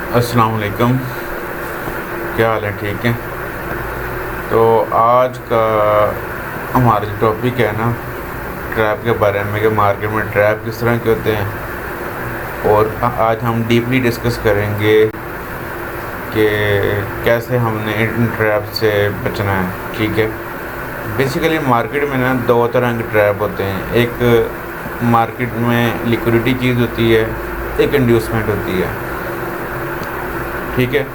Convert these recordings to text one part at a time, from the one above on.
अस्सलाम वालेकुम। क्या हाल है? ठीक है। तो आज का हमारा जो टॉपिक है ना, ट्रैप के बारे में, कि मार्केट में ट्रैप किस तरह के होते हैं, और आज हम डीपली डिस्कस करेंगे कि कैसे हमने इन ट्रैप से बचना है। ठीक है। बेसिकली मार्केट में ना दो तरह के ट्रैप होते हैं। एक मार्केट में लिक्विडिटी चीज़ होती है, एक इंड्यूसमेंट होती है। ठीक है।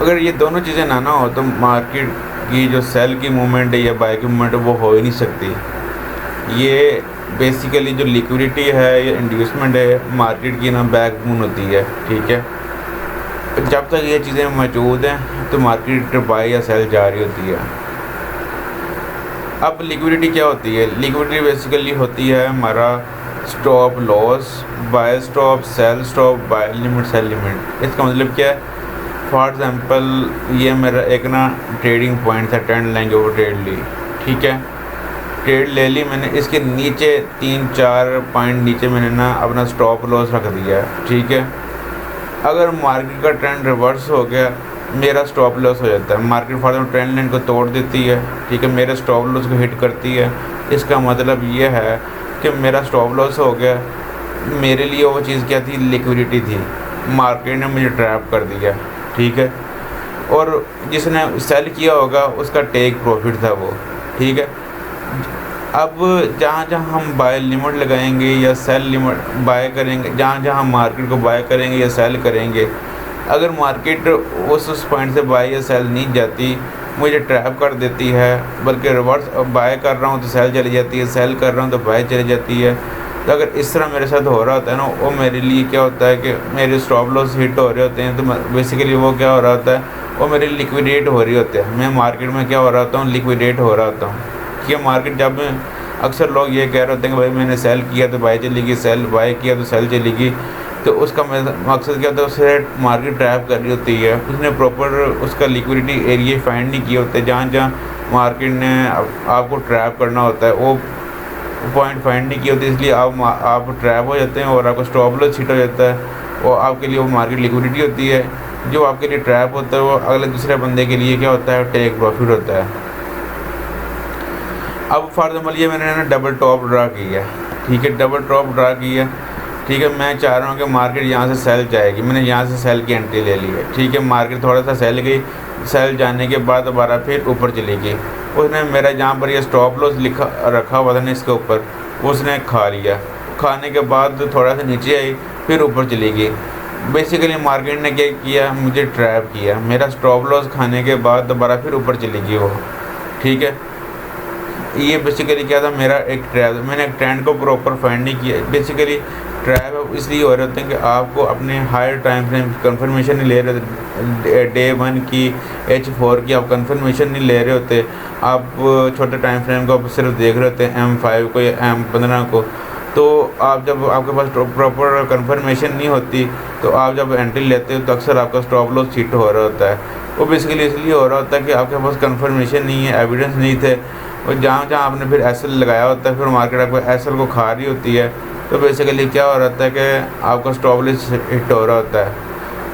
अगर ये दोनों चीज़ें ना हो तो मार्केट की जो सेल की मूवमेंट है या बाय की मूवमेंट है वो हो ही नहीं सकती। ये बेसिकली जो लिक्विडिटी है या इंड्यूसमेंट है, मार्केट की ना बैकबोन होती है। ठीक है। जब तक ये चीज़ें मौजूद हैं तो मार्केट बाय या सेल जारी होती है। अब लिक्विडिटी क्या होती है? लिक्विडिटी बेसिकली होती है हमारा stop loss, buy stop, sell stop, buy limit, sell limit. इसका मतलब क्या है? फॉर एग्ज़ाम्पल ये मेरा एक ना ट्रेडिंग पॉइंट था, ट्रेंड लाइन के ऊपर ट्रेड ली। ठीक है। ट्रेड ले ली मैंने, इसके नीचे 3-4 पॉइंट नीचे मैंने ना अपना स्टॉप लॉस रख दिया। ठीक है। अगर मार्केट का ट्रेंड रिवर्स हो गया, मेरा स्टॉप लॉस हो जाता है। Market for example trend line को तोड़ देती है। ठीक है। मेरे स्टॉप लॉस को हिट करती है। इसका मतलब ये है कि मेरा स्टॉप लॉस हो गया। मेरे लिए वो चीज़ क्या थी? लिक्विडिटी थी। मार्केट ने मुझे ट्रैप कर दिया। ठीक है। और जिसने सेल किया होगा उसका टेक प्रॉफिट था वो। ठीक है। अब जहाँ जहाँ हम बाय लिमिट लगाएंगे या सेल लिमिट बाय करेंगे, जहाँ जहाँ हम मार्केट को बाय करेंगे या सेल करेंगे, अगर मार्केट उस पॉइंट से बाय या सेल नहीं जाती, मुझे ट्रैप कर देती है। बल्कि रिवर्स बाय कर रहा हूँ तो सेल चली जाती है, सेल कर रहा हूँ तो बाय चली जाती है। तो अगर इस तरह मेरे साथ हो रहा होता है ना, वो मेरे लिए क्या होता है कि मेरे स्टॉप लॉस हिट हो रहे होते हैं। तो बेसिकली वो क्या हो रहा होता है? वो मेरे लिक्विडेट हो रही होते हैं। मैं मार्केट में क्या हो रहा होता हूँ? लिक्विडेट हो रहा होता हूँ। कि मार्केट जब अक्सर लोग ये कह रहे होते हैं कि भाई मैंने सेल किया तो बाय चलेगी, सेल बाय किया तो सेल चलेगी। तो उसका मकसद क्या होता है? उससे मार्केट ट्रैप कर रही होती है। उसने प्रॉपर उसका लिक्विडिटी एरिया फाइंड नहीं किए होते। जहाँ जहाँ मार्केट ने आपको ट्रैप करना होता है वो पॉइंट फाइंड नहीं किए होते, इसलिए आप ट्रैप हो जाते हैं और आपका स्टॉप लॉस हिट हो जाता है। और आपके लिए वो मार्केट लिक्विडिटी होती है। जो आपके लिए ट्रैप होता है वो अगले दूसरे बंदे के लिए क्या होता है? टेक प्रॉफिट होता है। अब फॉर एग्जाम्पल ये मैंने ना डबल टॉप ड्रा किया। ठीक है। डबल टॉप ड्रा किया। ठीक है। मैं चाह रहा हूँ कि मार्केट यहाँ से सेल जाएगी। मैंने यहाँ से सेल की एंट्री ले ली है। ठीक है। मार्केट थोड़ा सा सेल गई, सेल जाने के बाद दोबारा फिर ऊपर चली गई। उसने मेरा जहाँ पर ये स्टॉप लॉस लिखा रखा हुआ था ना इसके ऊपर, उसने खा लिया। खाने के बाद थोड़ा सा नीचे आई, फिर ऊपर चली गई। बेसिकली मार्केट ने क्या किया? मुझे ट्रैप किया। मेरा स्टॉप लॉस खाने के बाद दोबारा फिर ऊपर चली गई वो। ठीक है। ये बेसिकली क्या था? मेरा एक ट्रैप। मैंने एक ट्रेंड को प्रॉपर फाइंड नहीं किया। बेसिकली ट्रैप इसलिए हो रहे होते हैं कि आपको अपने हायर टाइम फ्रेम कंफर्मेशन नहीं ले रहे, डे 1 की, H4 की आप कंफर्मेशन नहीं ले रहे होते। आप छोटे टाइम फ्रेम को सिर्फ देख रहे होते हैं, M5 को या M15 को। तो आप जब आपके पास प्रॉपर कंफर्मेशन नहीं होती तो आप जब एंट्री लेते हो तो अक्सर आपका स्टॉप लॉस हिट हो रहा होता है। वो बेसिकली इसलिए हो रहा होता है कि आपके पास कंफर्मेशन नहीं है, एविडेंस नहीं थे। और जहाँ जहाँ आपने फिर एसएल लगाया होता है, फिर मार्केट आपको एसएल को खा रही होती है। तो बेसिकली क्या हो रहा होता है कि आपका स्टॉप लॉस हिट हो रहा होता है।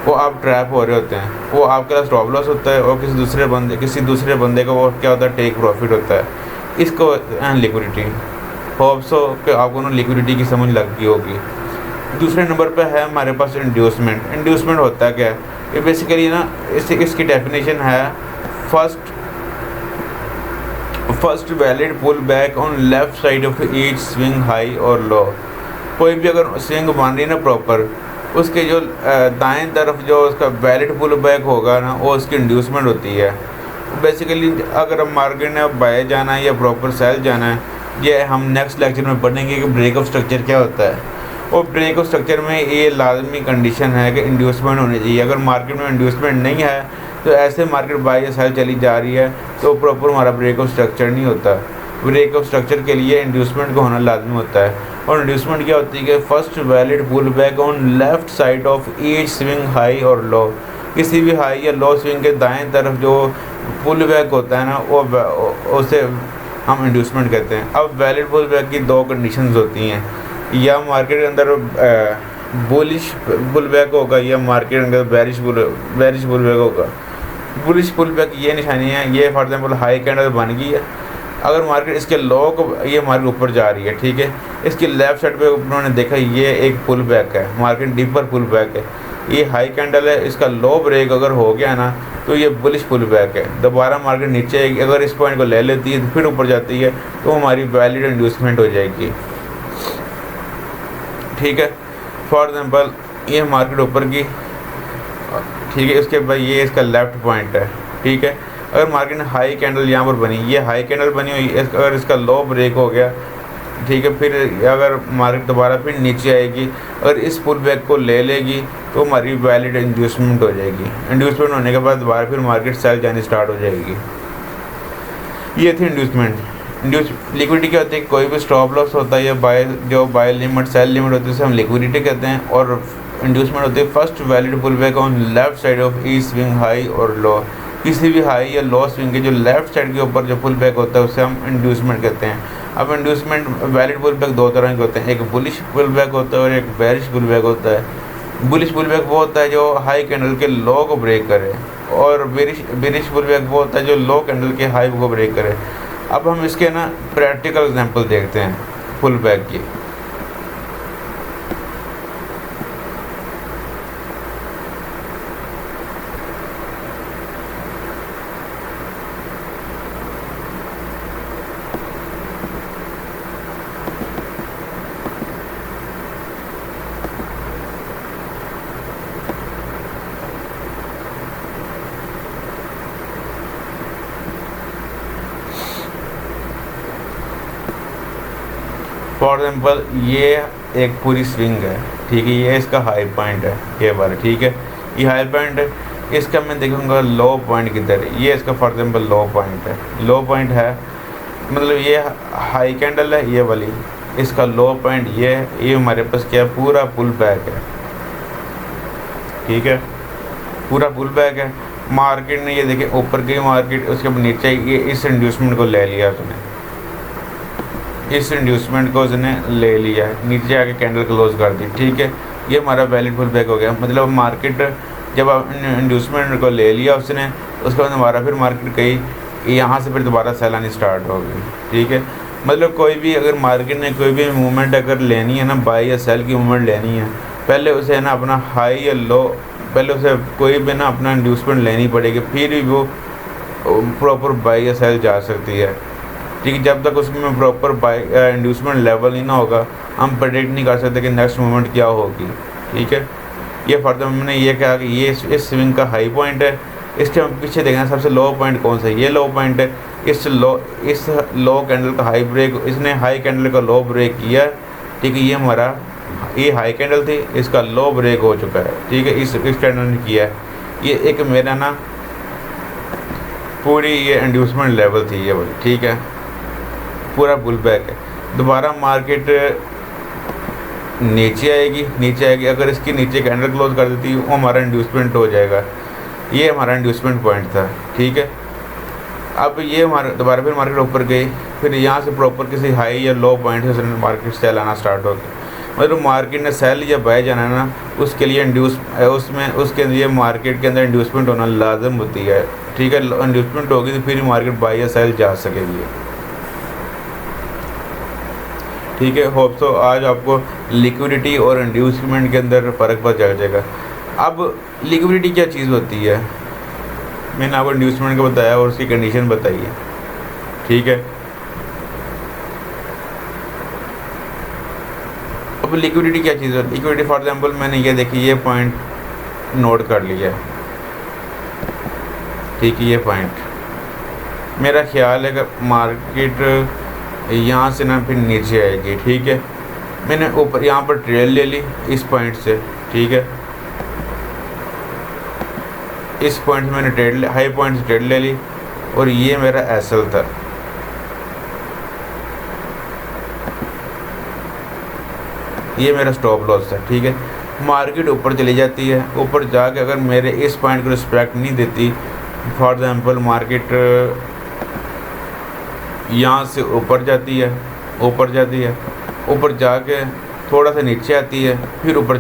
वो आप ट्रैप हो रहे होते हैं। वो आपका स्टॉप लॉस होता है और किसी दूसरे बंदे का वो क्या होता है? टेक प्रॉफिट होता है। इसको लिक्विडिटी। होप सो कि आपको ना लिक्विडिटी की समझ लग गई होगी। दूसरे नंबर पे है हमारे पास इंड्यूसमेंट। इंड्यूसमेंट होता क्या है? ये बेसिकली ना इसकी डेफिनेशन है first valid pull back on left side of each swing high और लो। कोई भी अगर स्विंग मान रही है ना प्रॉपर, उसके जो दाएं तरफ जो उसका वैलिड पुल बैक होगा ना, वो उसकी इंड्यूसमेंट होती है। बेसिकली अगर हम मार्केट में बाय जाना है या प्रॉपर सेल जाना है, ये हम नेक्स्ट लेक्चर में पढ़ेंगे कि ब्रेक ऑफ स्ट्रक्चर क्या होता है। और ब्रेक ऑफ स्ट्रक्चर में ये लाजमी कंडीशन है कि इंड्यूसमेंट होनी चाहिए। अगर मार्केट में इंड्यूसमेंट नहीं है तो ऐसे मार्केट बाय या सेल चली जा रही है तो प्रॉपर हमारा ब्रेक ऑफ स्ट्रक्चर नहीं होता। ब्रेक ऑफ स्ट्रक्चर के लिए इंड्यूसमेंट को होना लाजमी होता है। और इंड्यूसमेंट क्या होती है कि first valid pull back on left side of each swing high और लो। किसी भी हाई या लो स्विंग के दाएं तरफ जो पुल बैक होता है ना, वो उसे हम इंड्यूसमेंट कहते हैं। अब वैलिड पुल बैक की दो कंडीशंस होती हैं। या मार्केट के अंदर बुलिश पुल बैक होगा या मार्केट अंदर बेरिश पुल बैक होगा। बुलिश पुल बैक ये निशानी है, ये फॉर एग्जांपल हाई कैंडल बन गई है, अगर मार्केट इसके लो को ये मार्केट ऊपर जा रही है, ठीक है, इसकी लेफ्ट साइड पे उन्होंने देखा ये एक पुल बैक है, मार्केट डीपर पुल बैक है, ये हाई कैंडल है, इसका लो ब्रेक अगर हो गया ना तो ये बुलिश पुल बैक है, दोबारा मार्केट नीचे आएगी, अगर इस पॉइंट को ले लेती है तो फिर ऊपर जाती है तो हमारी वैलिड इंड्यूसमेंट हो जाएगी, ठीक है। फॉर एग्जांपल ये मार्केट ऊपर की, ठीक है, इसके बाद ये इसका लेफ्ट पॉइंट है, ठीक है, अगर मार्केट ने हाई कैंडल यहाँ पर बनी, ये हाई कैंडल बनी हुई, अगर इसका लो ब्रेक हो गया, ठीक है, फिर अगर मार्केट दोबारा फिर नीचे आएगी, अगर इस पुल बैक को ले लेगी तो हमारी वैलिड इंड्यूसमेंट हो जाएगी, इंड्यूसमेंट होने के बाद दोबारा फिर मार्केट सेल जानी स्टार्ट हो जाएगी। ये थी इंड्यूसमेंट। लिक्विडिटी क्या होती है, कोई भी स्टॉप लॉस होता है या बाय लिमिट सेल लिमिट होती है उसे हम लिक्विडिटी कहते हैं, और इंड्यूसमेंट होती है first valid pull back on left side of each swing high और लो, किसी भी हाई या लो स्विंग के जो लेफ्ट साइड के ऊपर जो पुल बैक होता है उसे हम इंड्यूसमेंट कहते हैं। अब इंड्यूसमेंट वैलिड पुल बैक दो तरह के होते हैं, एक बुलिश पुल बैक होता है और एक बेरिश पुल बैक होता है। बुलिश पुल बैक वो होता है जो हाई कैंडल के लो को ब्रेक करे, और बेरिश पुल बैक वो होता है जो लो कैंडल के हाई को ब्रेक करे। अब हम इसके ना प्रैक्टिकल एग्जांपल देखते हैं पुल बैक की। फॉर एग्जाम्पल ये एक पूरी स्विंग है, ठीक है, ये इसका हाई पॉइंट है, ये वाला, ठीक है, ये हाई पॉइंट है, इसका मैं देखूंगा लो पॉइंट किधर है, ये इसका फॉर एग्जाम्पल लो पॉइंट है, लो पॉइंट है मतलब ये हाई कैंडल है ये वाली, इसका लो पॉइंट ये हमारे पास क्या है, पूरा पुल बैक है, ठीक है, पूरा पुल बैक है। मार्केट ने ये देखे ऊपर गई मार्केट, उसके बाद नीचे ये इस इंड्यूसमेंट को ले लिया उसने, इस इंड्यूसमेंट को उसने ले लिया, नीचे आके कैंडल क्लोज कर दी, ठीक है, ये हमारा वैलिड पुल बैक हो गया। मतलब मार्केट जब इंड्यूसमेंट को ले लिया उसने, उसके बाद हमारा फिर मार्केट गई यहाँ से फिर दोबारा सेल आनी स्टार्ट हो गई, ठीक है। मतलब कोई भी अगर मार्केट ने कोई भी मूवमेंट अगर लेनी है ना, बाई या सेल की मूवमेंट लेनी है, पहले उसे ना अपना हाई या लो, पहले उसे कोई भी ना अपना इंड्यूसमेंट लेनी पड़ेगी, फिर ही वो प्रॉपर बाई या सेल जा सकती है, ठीक है। जब तक उसमें प्रॉपर बाई इंड्यूसमेंट लेवल ही ना होगा, हम प्रेडिक्ट नहीं कर सकते कि नेक्स्ट मूवमेंट क्या होगी, ठीक है। ये फर्दर मैंने ये कहा कि ये इस स्विंग का हाई पॉइंट है, इसके हम पीछे देखना सबसे लो पॉइंट कौन सा है, ये लो पॉइंट है, इस लो कैंडल का हाई ब्रेक, इसने हाई कैंडल का लो ब्रेक किया, ठीक है, ये हमारा ये हाई कैंडल थी, इसका लो ब्रेक हो चुका है, ठीक है, इस कैंडल ने किया है, ये एक मेरा ना पूरी ये इंड्यूसमेंट लेवल थी ये वाली, ठीक है, पूरा पुल बैक है। दोबारा मार्केट नीचे आएगी, अगर इसकी नीचे कैंडल क्लोज कर देती वो हमारा इंड्यूसमेंट हो जाएगा, ये हमारा इंड्यूसमेंट पॉइंट था, ठीक है। अब ये हमारा दोबारा फिर मार्केट ऊपर गई, फिर यहाँ से प्रॉपर किसी हाई या लो पॉइंट से मार्केट सेल आना स्टार्ट हो गया। मतलब मार्केट ने सेल या बाय जाना है ना, उसके लिए उसके लिए मार्केट के अंदर इंड्यूसमेंट होना लाजम होती है, ठीक है। इंड्यूसमेंट होगी तो फिर मार्केट बाय या सेल जा सकेगी, ठीक है। होप सो आज आपको लिक्विडिटी और इंड्यूसमेंट के अंदर फ़र्क पता चल जाएगा। अब लिक्विडिटी क्या चीज़ होती है, मैंने आपको इंड्यूसमेंट का बताया और उसकी कंडीशन बताई है, ठीक है। अब लिक्विडिटी क्या चीज़ है, लिक्विडिटी फॉर एग्जांपल मैंने ये देखी, ये पॉइंट नोट कर लिया, ठीक है, ये पॉइंट मेरा ख्याल है कि मार्केट यहाँ से ना फिर नीचे आएगी, ठीक है। मैंने ऊपर यहाँ पर ट्रेल ले ली इस पॉइंट से, ठीक है, इस पॉइंट से मैंने हाई पॉइंट से ट्रेड ले ली, और ये मेरा एसएल था, ये मेरा स्टॉप लॉस था, ठीक है। मार्केट ऊपर चली जाती है, ऊपर जाके अगर मेरे इस पॉइंट को रिस्पेक्ट नहीं देती, फॉर एग्जांपल मार्केट यहाँ से ऊपर जाती है, ऊपर जाके थोड़ा सा नीचे आती है, फिर ऊपर